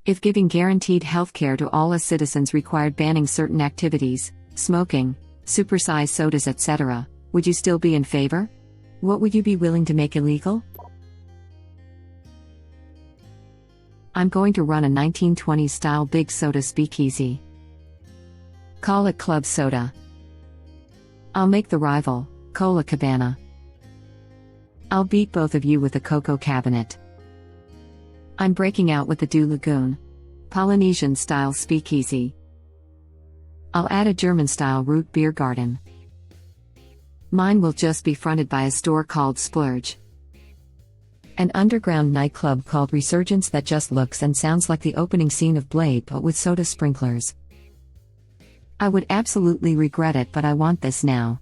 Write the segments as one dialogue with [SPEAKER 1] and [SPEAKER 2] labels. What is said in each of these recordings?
[SPEAKER 1] If giving guaranteed healthcare to all us citizens required banning certain activities, smoking, supersized sodas, etc., would you still be in favor? What would you be willing to make illegal? I'm going to run a 1920s style big soda speakeasy. Call it Club Soda. I'll make the rival, Cola Cabana. I'll beat both of you with the Cocoa Cabinet. I'm breaking out with the Dew Lagoon, Polynesian-style speakeasy. I'll add a German-style root beer garden. Mine will just be fronted by a store called Splurge. An underground nightclub called Resurgence that just looks and sounds like the opening scene of Blade but with soda sprinklers. I would absolutely regret it, but I want this now.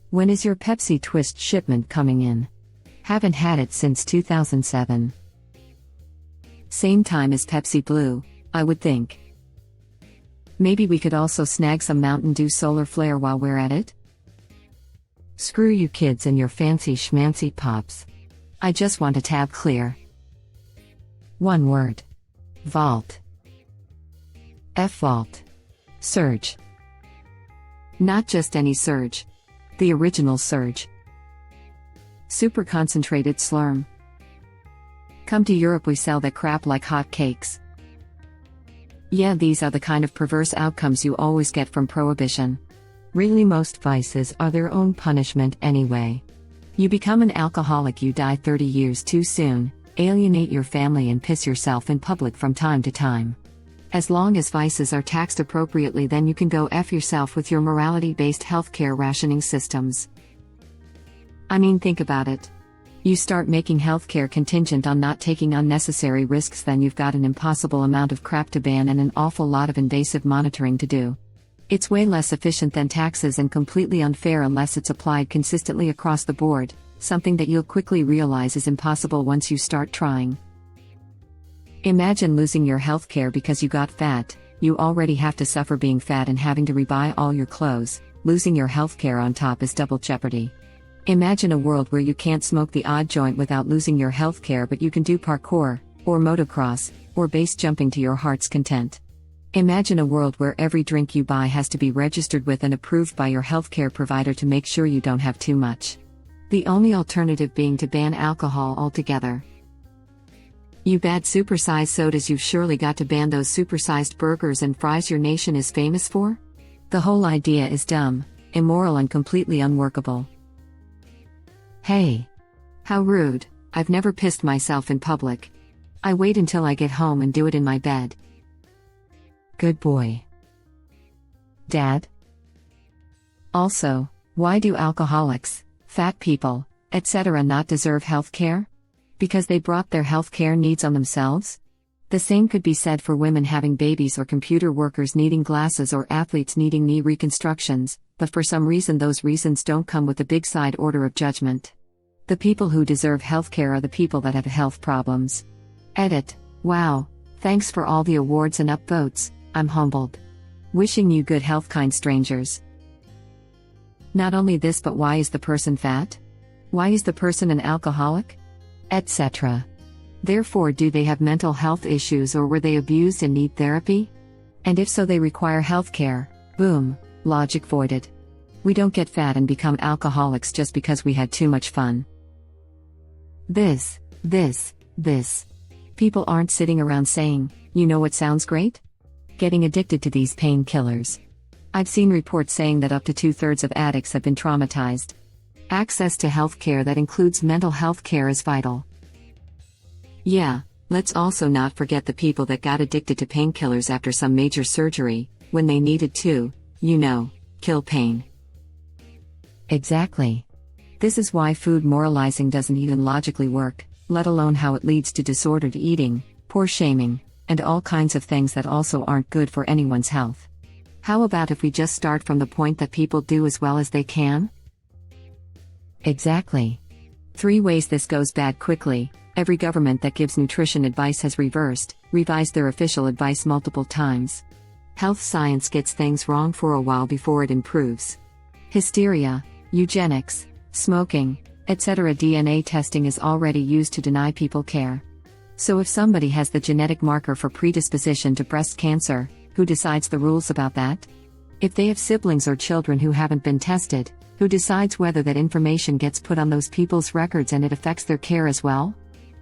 [SPEAKER 1] When is your Pepsi Twist shipment coming in? Haven't had it since 2007. Same time as Pepsi Blue, I would think. Maybe we could also snag some Mountain Dew Solar Flare while we're at it? Screw you kids and your fancy schmancy pops. I just want a tab clear. One word. Vault. F-Vault. Surge. Not just any surge. The original surge. Super concentrated slurm. Come to Europe, we sell that crap like hot cakes. Yeah, these are the kind of perverse outcomes you always get from prohibition. Really, most vices are their own punishment anyway. You become an alcoholic, you die 30 years too soon, alienate your family and piss yourself in public from time to time. As long as vices are taxed appropriately, then you can go F yourself with your morality-based healthcare rationing systems. I mean, think about it. You start making healthcare contingent on not taking unnecessary risks, then you've got an impossible amount of crap to ban and an awful lot of invasive monitoring to do. It's way less efficient than taxes and completely unfair unless it's applied consistently across the board, something that you'll quickly realize is impossible once you start trying. Imagine losing your healthcare because you got fat. You already have to suffer being fat and having to rebuy all your clothes. Losing your healthcare on top is double jeopardy. Imagine a world where you can't smoke the odd joint without losing your healthcare, but you can do parkour, or motocross, or base jumping to your heart's content. Imagine a world where every drink you buy has to be registered with and approved by your healthcare provider to make sure you don't have too much. The only alternative being to ban alcohol altogether. You bad supersized sodas, you've surely got to ban those supersized burgers and fries your nation is famous for? The whole idea is dumb, immoral and completely unworkable. Hey. How rude. I've never pissed myself in public. I wait until I get home and do it in my bed. Good boy. Dad? Also, why do alcoholics, fat people, etc. not deserve health care? Because they brought their health care needs on themselves? The same could be said for women having babies or computer workers needing glasses or athletes needing knee reconstructions, but for some reason those reasons don't come with a big side order of judgment. The people who deserve healthcare are the people that have health problems. Edit. Wow. Thanks for all the awards and upvotes. I'm humbled. Wishing you good health, kind strangers. Not only this, but why is the person fat? Why is the person an alcoholic? Etc. Therefore, do they have mental health issues or were they abused and need therapy? And if so, they require healthcare. Boom. Logic voided. We don't get fat and become alcoholics just because we had too much fun. This. People aren't sitting around saying, you know what sounds great? Getting addicted to these painkillers. I've seen reports saying that up to 2/3 of addicts have been traumatized. Access to healthcare that includes mental health care is vital. Yeah, let's also not forget the people that got addicted to painkillers after some major surgery, when they needed to, kill pain. Exactly. This is why food moralizing doesn't even logically work, let alone how it leads to disordered eating, poor shaming, and all kinds of things that also aren't good for anyone's health. How about if we just start from the point that people do as well as they can? Exactly. 3 ways this goes bad quickly. Every government that gives nutrition advice has revised their official advice multiple times. Health science gets things wrong for a while before it improves. Hysteria, eugenics, smoking, etc. DNA testing is already used to deny people care. So if somebody has the genetic marker for predisposition to breast cancer, who decides the rules about that? If they have siblings or children who haven't been tested, who decides whether that information gets put on those people's records and it affects their care as well?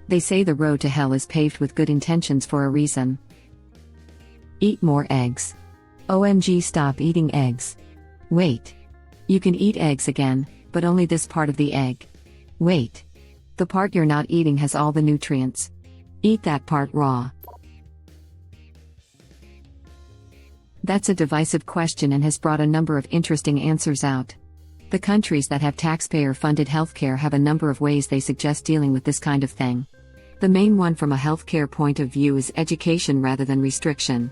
[SPEAKER 1] They say the road to hell is paved with good intentions for a reason. Eat more eggs. OMG, stop eating eggs. Wait. You can eat eggs again, but only this part of the egg. Wait. The part you're not eating has all the nutrients. Eat that part raw. That's a divisive question and has brought a number of interesting answers out. The countries that have taxpayer-funded healthcare have a number of ways they suggest dealing with this kind of thing. The main one from a healthcare point of view is education rather than restriction.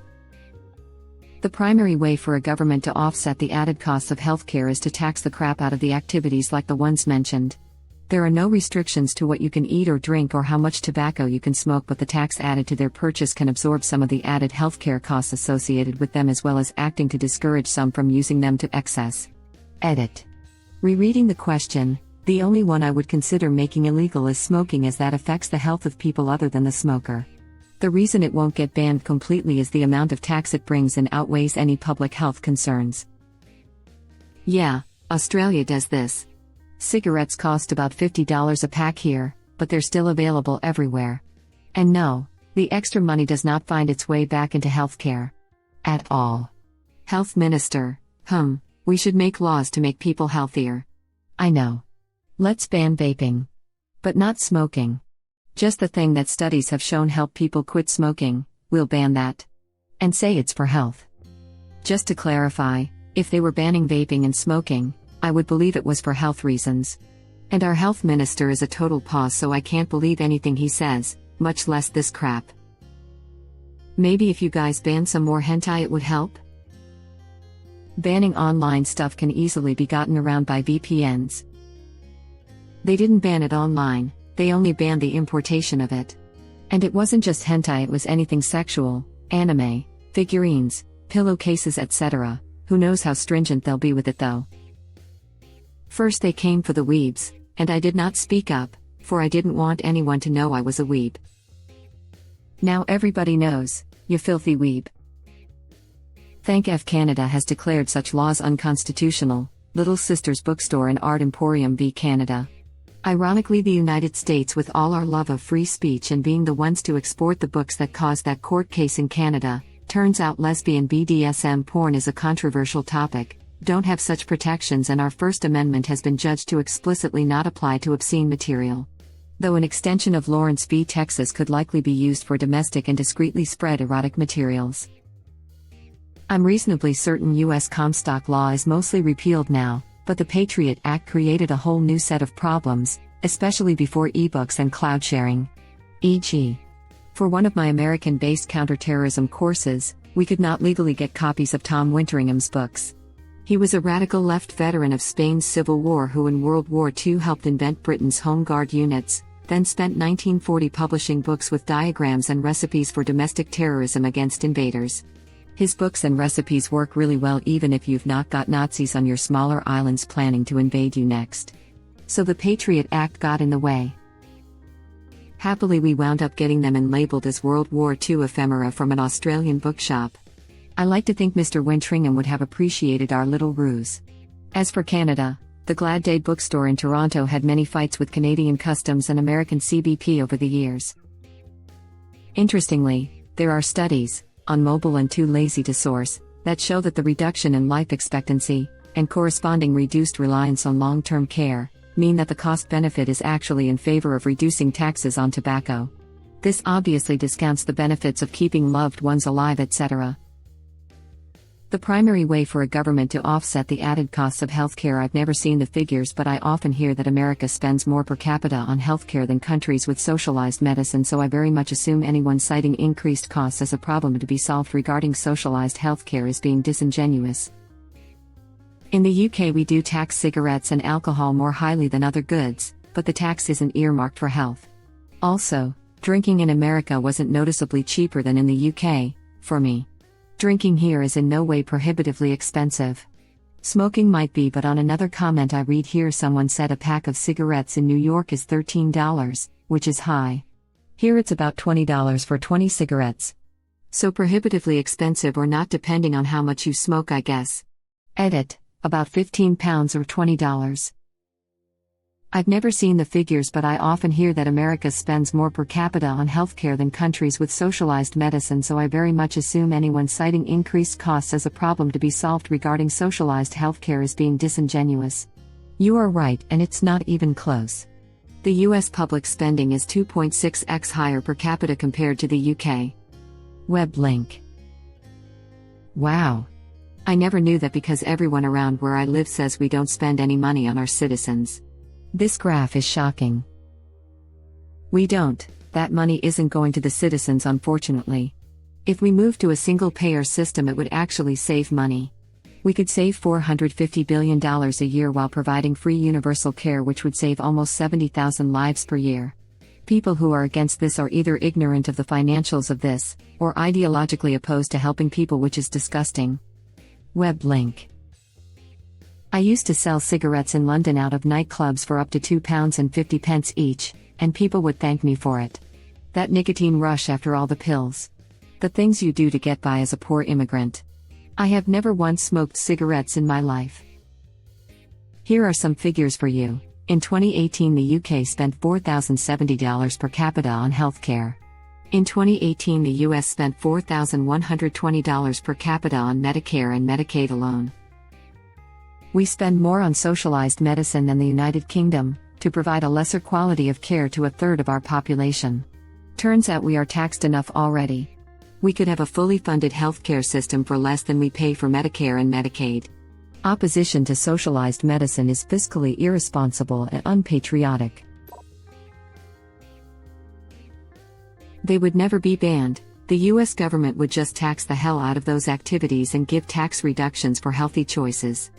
[SPEAKER 1] The primary way for a government to offset the added costs of healthcare is to tax the crap out of the activities like the ones mentioned. There are no restrictions to what you can eat or drink or how much tobacco you can smoke, but the tax added to their purchase can absorb some of the added healthcare costs associated with them, as well as acting to discourage some from using them to excess. Edit. Rereading the question, the only one I would consider making illegal is smoking, as that affects the health of people other than the smoker. The reason it won't get banned completely is the amount of tax it brings in outweighs any public health concerns. Yeah, Australia does this. Cigarettes cost about $50 a pack here, but they're still available everywhere. And no, the extra money does not find its way back into healthcare. At all. Health Minister, we should make laws to make people healthier. I know. Let's ban vaping. But not smoking. Just the thing that studies have shown help people quit smoking, we'll ban that. And say it's for health. Just to clarify, if they were banning vaping and smoking, I would believe it was for health reasons. And our health minister is a total pause, so I can't believe anything he says, much less this crap. Maybe if you guys ban some more hentai it would help? Banning online stuff can easily be gotten around by VPNs. They didn't ban it online, they only banned the importation of it. And it wasn't just hentai, it was anything sexual, anime, figurines, pillowcases, etc. Who knows how stringent they'll be with it though. First they came for the weebs, and I did not speak up, for I didn't want anyone to know I was a weeb. Now everybody knows, you filthy weeb. Thank F Canada has declared such laws unconstitutional, Little Sisters Bookstore and Art Emporium v Canada. Ironically, the United States, with all our love of free speech and being the ones to export the books that caused that court case in Canada, turns out lesbian BDSM porn is a controversial topic, don't have such protections, and our First Amendment has been judged to explicitly not apply to obscene material. Though an extension of Lawrence v. Texas could likely be used for domestic and discreetly spread erotic materials. I'm reasonably certain U.S. Comstock law is mostly repealed now, but the Patriot Act created a whole new set of problems, especially before ebooks and cloud sharing. E.g., for one of my American-based counterterrorism courses, we could not legally get copies of Tom Winteringham's books. He was a radical left veteran of Spain's Civil War who in World War II helped invent Britain's Home Guard units, then spent 1940 publishing books with diagrams and recipes for domestic terrorism against invaders. His books and recipes work really well even if you've not got Nazis on your smaller islands planning to invade you next. So the Patriot Act got in the way. Happily we wound up getting them and labeled as World War II ephemera from an Australian bookshop. I like to think Mr. Wintringham would have appreciated our little ruse. As for Canada, the Glad Day bookstore in Toronto had many fights with Canadian Customs and American CBP over the years. Interestingly, there are studies, on mobile and too lazy to source, that show that the reduction in life expectancy, and corresponding reduced reliance on long-term care, mean that the cost-benefit is actually in favor of reducing taxes on tobacco. This obviously discounts the benefits of keeping loved ones alive, etc. The primary way for a government to offset the added costs of healthcare, I've never seen the figures, but I often hear that America spends more per capita on healthcare than countries with socialized medicine, so I very much assume anyone citing increased costs as a problem to be solved regarding socialized healthcare is being disingenuous. In the UK we do tax cigarettes and alcohol more highly than other goods, but the tax isn't earmarked for health. Also, drinking in America wasn't noticeably cheaper than in the UK, for me. Drinking here is in no way prohibitively expensive. Smoking might be, but on another comment I read here someone said a pack of cigarettes in New York is $13, which is high. Here it's about $20 for 20 cigarettes. So prohibitively expensive or not depending on how much you smoke, I guess. Edit, about £15 or $20. I've never seen the figures, but I often hear that America spends more per capita on healthcare than countries with socialized medicine, so I very much assume anyone citing increased costs as a problem to be solved regarding socialized healthcare is being disingenuous. You are right, and it's not even close. The US public spending is 2.6x higher per capita compared to the UK. Web link. Wow. I never knew that because everyone around where I live says we don't spend any money on our citizens. This graph is shocking. We don't. That money isn't going to the citizens, unfortunately. If we moved to a single-payer system, it would actually save money. We could save $450 billion a year while providing free universal care, which would save almost 70,000 lives per year. People who are against this are either ignorant of the financials of this, or ideologically opposed to helping people, which is disgusting. Web link. I used to sell cigarettes in London out of nightclubs for up to £2.50 each, and people would thank me for it. That nicotine rush after all the pills. The things you do to get by as a poor immigrant. I have never once smoked cigarettes in my life. Here are some figures for you. In 2018, the UK spent $4,070 per capita on healthcare. In 2018, the US spent $4,120 per capita on Medicare and Medicaid alone. We spend more on socialized medicine than the United Kingdom, to provide a lesser quality of care to a third of our population. Turns out we are taxed enough already. We could have a fully funded healthcare system for less than we pay for Medicare and Medicaid. Opposition to socialized medicine is fiscally irresponsible and unpatriotic. They would never be banned. The US government would just tax the hell out of those activities and give tax reductions for healthy choices.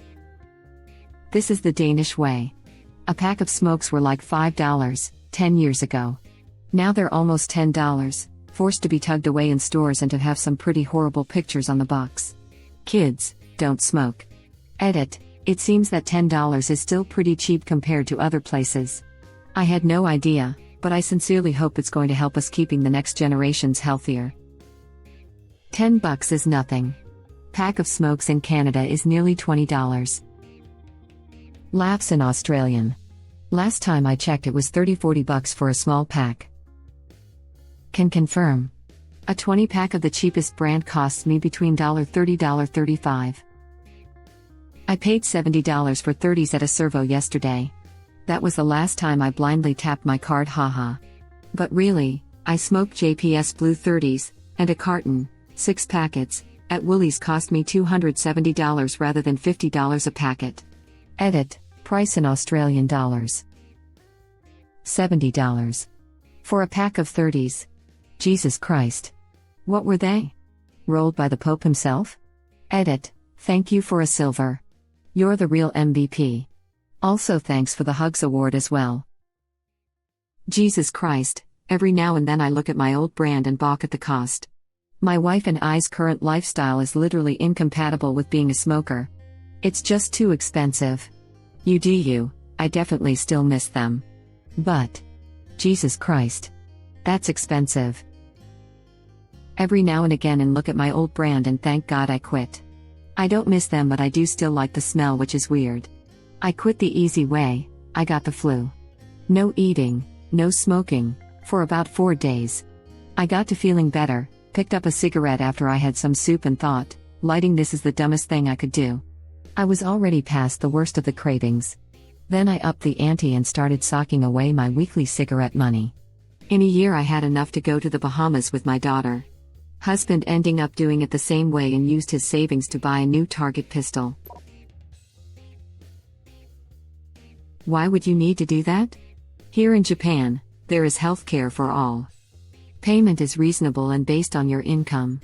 [SPEAKER 1] This is the Danish way. A pack of smokes were like $5 10 years ago. Now they're almost $10, forced to be tugged away in stores and to have some pretty horrible pictures on the box. Kids, don't smoke. Edit, it seems that $10 is still pretty cheap compared to other places. I had no idea, but I sincerely hope it's going to help us keeping the next generations healthier. $10 is nothing. Pack of smokes in Canada is nearly $20. Laughs in Australian. Last time I checked, it was $30-40 for a small pack. Can confirm. A 20-pack of the cheapest brand costs me between $30 $35. I paid $70 for 30s at a servo yesterday. That was the last time I blindly tapped my card, haha. But really, I smoked JPS Blue 30s, and a carton, 6 packets, at Woolies cost me $270 rather than $50 a packet. Edit, price in Australian dollars. $70. For a pack of 30s. Jesus Christ. What were they? Rolled by the Pope himself? Edit, thank you for a silver. You're the real MVP. Also thanks for the Hugs Award as well. Jesus Christ, every now and then I look at my old brand and balk at the cost. My wife and I's current lifestyle is literally incompatible with being a smoker. It's just too expensive. You do you, I definitely still miss them. But, Jesus Christ. That's expensive. Every now and again and look at my old brand and thank God I quit. I don't miss them, but I do still like the smell, which is weird. I quit the easy way. I got the flu. No eating, no smoking, for about 4 days. I got to feeling better, picked up a cigarette after I had some soup and thought, lighting this is the dumbest thing I could do. I was already past the worst of the cravings. Then I upped the ante and started socking away my weekly cigarette money. In a year I had enough to go to the Bahamas with my daughter. Husband ending up doing it the same way and used his savings to buy a new target pistol. Why would you need to do that? Here in Japan, there is healthcare for all. Payment is reasonable and based on your income.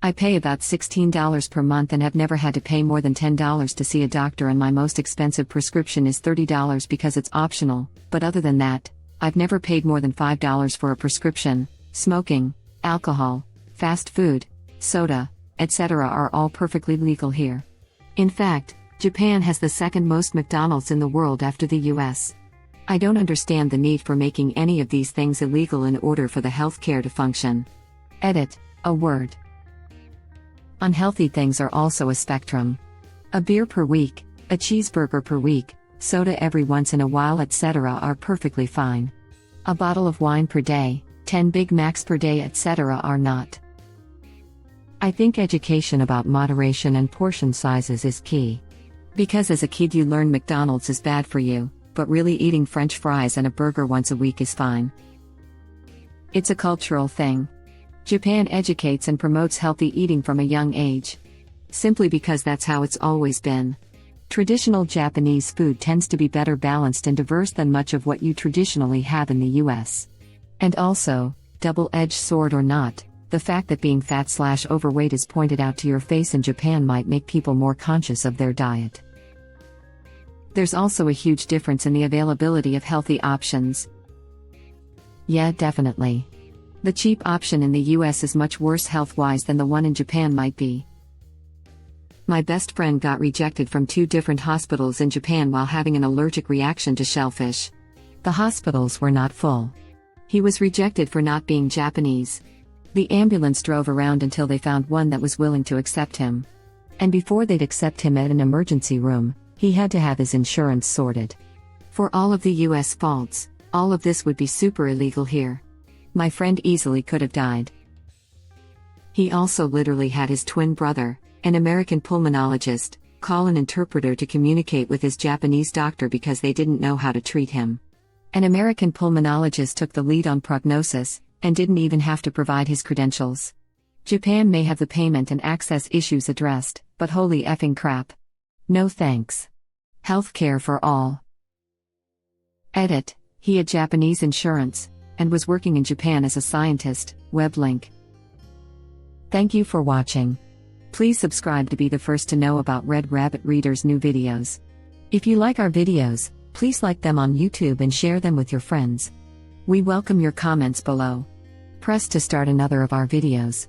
[SPEAKER 1] I pay about $16 per month and have never had to pay more than $10 to see a doctor, and my most expensive prescription is $30 because it's optional, but other than that, I've never paid more than $5 for a prescription. Smoking, alcohol, fast food, soda, etc. are all perfectly legal here. In fact, Japan has the second most McDonald's in the world after the US. I don't understand the need for making any of these things illegal in order for the healthcare to function. Edit, a word. Unhealthy things are also a spectrum. A beer per week, a cheeseburger per week, soda every once in a while, etc. are perfectly fine. A bottle of wine per day, 10 Big Macs per day, etc. are not. I think education about moderation and portion sizes is key. Because as a kid you learn McDonald's is bad for you, but really eating French fries and a burger once a week is fine. It's a cultural thing. Japan educates and promotes healthy eating from a young age. Simply because that's how it's always been. Traditional Japanese food tends to be better balanced and diverse than much of what you traditionally have in the US. And also, double-edged sword or not, the fact that being fat/overweight is pointed out to your face in Japan might make people more conscious of their diet. There's also a huge difference in the availability of healthy options. Yeah, definitely. The cheap option in the US is much worse health-wise than the one in Japan might be. My best friend got rejected from 2 different hospitals in Japan while having an allergic reaction to shellfish. The hospitals were not full. He was rejected for not being Japanese. The ambulance drove around until they found one that was willing to accept him. And before they'd accept him at an emergency room, he had to have his insurance sorted. For all of the US faults, all of this would be super illegal here. My friend easily could have died. He also literally had his twin brother, an American pulmonologist, call an interpreter to communicate with his Japanese doctor because they didn't know how to treat him. An American pulmonologist took the lead on prognosis, and didn't even have to provide his credentials. Japan may have the payment and access issues addressed, but holy effing crap. No thanks. Healthcare for all. Edit, he had Japanese insurance, and was working in Japan as a scientist, web link. Thank you for watching. Please subscribe to be the first to know about Red Rabbit Reader's new videos. If you like our videos, please like them on YouTube and share them with your friends. We welcome your comments below. Press to start another of our videos.